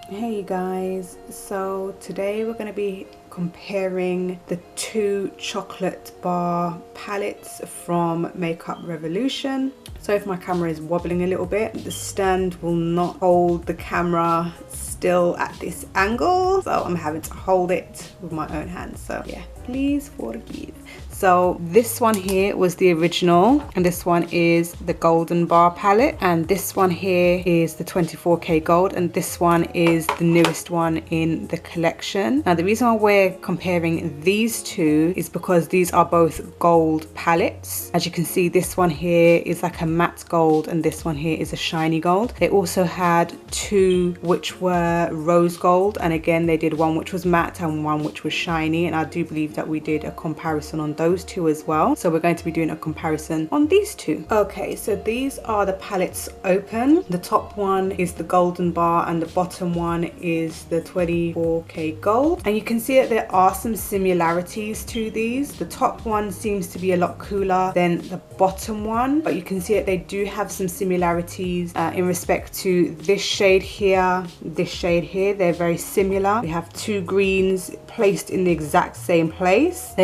Hey you guys, so today we're going to be comparing the two chocolate bar palettes from Makeup Revolution. So if my camera is wobbling a little bit, the stand will not hold the camera still at this angle, so I'm having to hold it with my own hands, so yeah, please forgive. So this one here was the original, and this one is the golden bar palette, and this one here is the 24K gold, and this one is the newest one in the collection. Now the reason why we're comparing these two is because these are both gold palettes. As you can see, this one here is like a matte gold and this one here is a shiny gold. They also had two which were rose gold, and again they did one which was matte and one which was shiny, and I do believe that we did a comparison on those two as well, so we're going to be doing a comparison on these two. Okay, so these are the palettes open. The top one is the golden bar and the bottom one is the 24K gold, and you can see that there are some similarities to these. The top one seems to be a lot cooler than the bottom one, but you can see that they do have some similarities in respect to this shade here, this shade here. They're very similar. We have two greens placed in the exact same place.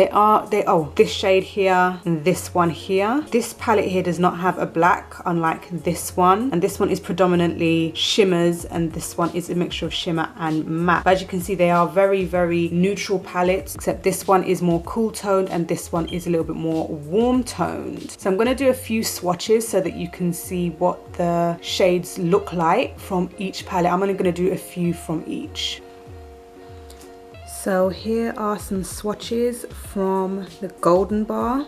This shade here and this one here. This palette here does not have a black, unlike this one, and this one is predominantly shimmers and this one is a mixture of shimmer and matte. But as you can see, they are very neutral palettes, except this one is more cool toned and this one is a little bit more warm toned. So I'm going to do a few swatches so that you can see what the shades look like from each palette. I'm only going to do a few from each. So here are some swatches from the golden bar,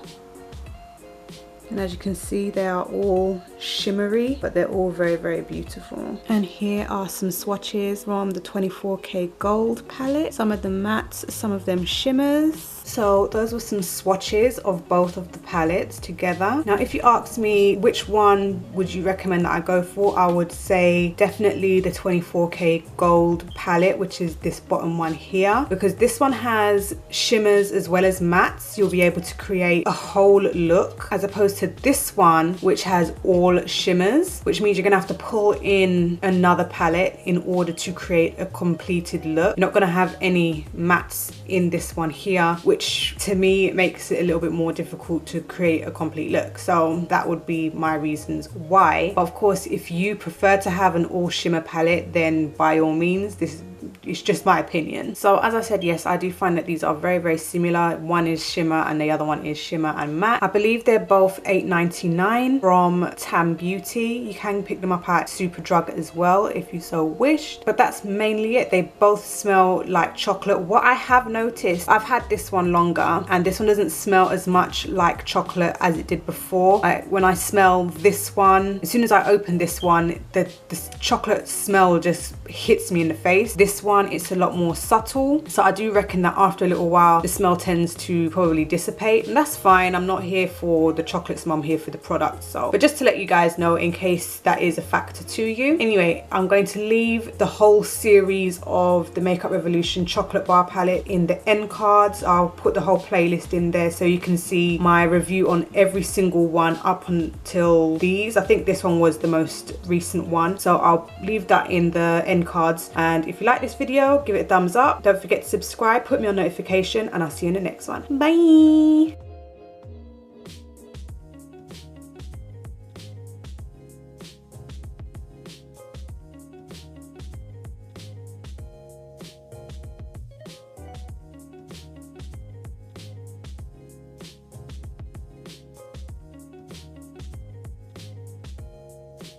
and as you can see they are all shimmery, but they're all very beautiful. And here are some swatches from the 24K gold palette, some of them mattes, some of them shimmers. So those were some swatches of both of the palettes together. Now if you ask me which one would you recommend that I go for, I would say definitely the 24K gold palette, which is this bottom one here, because this one has shimmers as well as mattes. You'll be able to create a whole look, as opposed to this one which has all shimmers, which means you're gonna have to pull in another palette in order to create a completed look. You're not gonna have any mattes in this one here, which to me makes it a little bit more difficult to create a complete look. So that would be my reasons why. But of course, if you prefer to have an all shimmer palette, then by all means, it's just my opinion. So as I said, yes, I do find that these are very similar. One is shimmer and the other one is shimmer and matte. I believe they're both $8.99 from Tam Beauty. You can pick them up at Superdrug as well if you so wished, but that's mainly it. They both smell like chocolate. What I have noticed, I've had this one longer and this one doesn't smell as much like chocolate as it did before. When I smell this one, as soon as I open this one, the chocolate smell just hits me in the face. This one, it's a lot more subtle, so I do reckon that after a little while the smell tends to probably dissipate, and that's fine. I'm not here for the chocolate smell, I'm here for the product. So, but just to let you guys know in case that is a factor to you. Anyway, I'm going to leave the whole series of the Makeup Revolution chocolate bar palette in the end cards. I'll put the whole playlist in there so you can see my review on every single one up until these. I think this one was the most recent one, so I'll leave that in the end cards. And if you like this video, give it a thumbs up. Don't forget to subscribe, put me on notification, and I'll see you in the next one. Bye.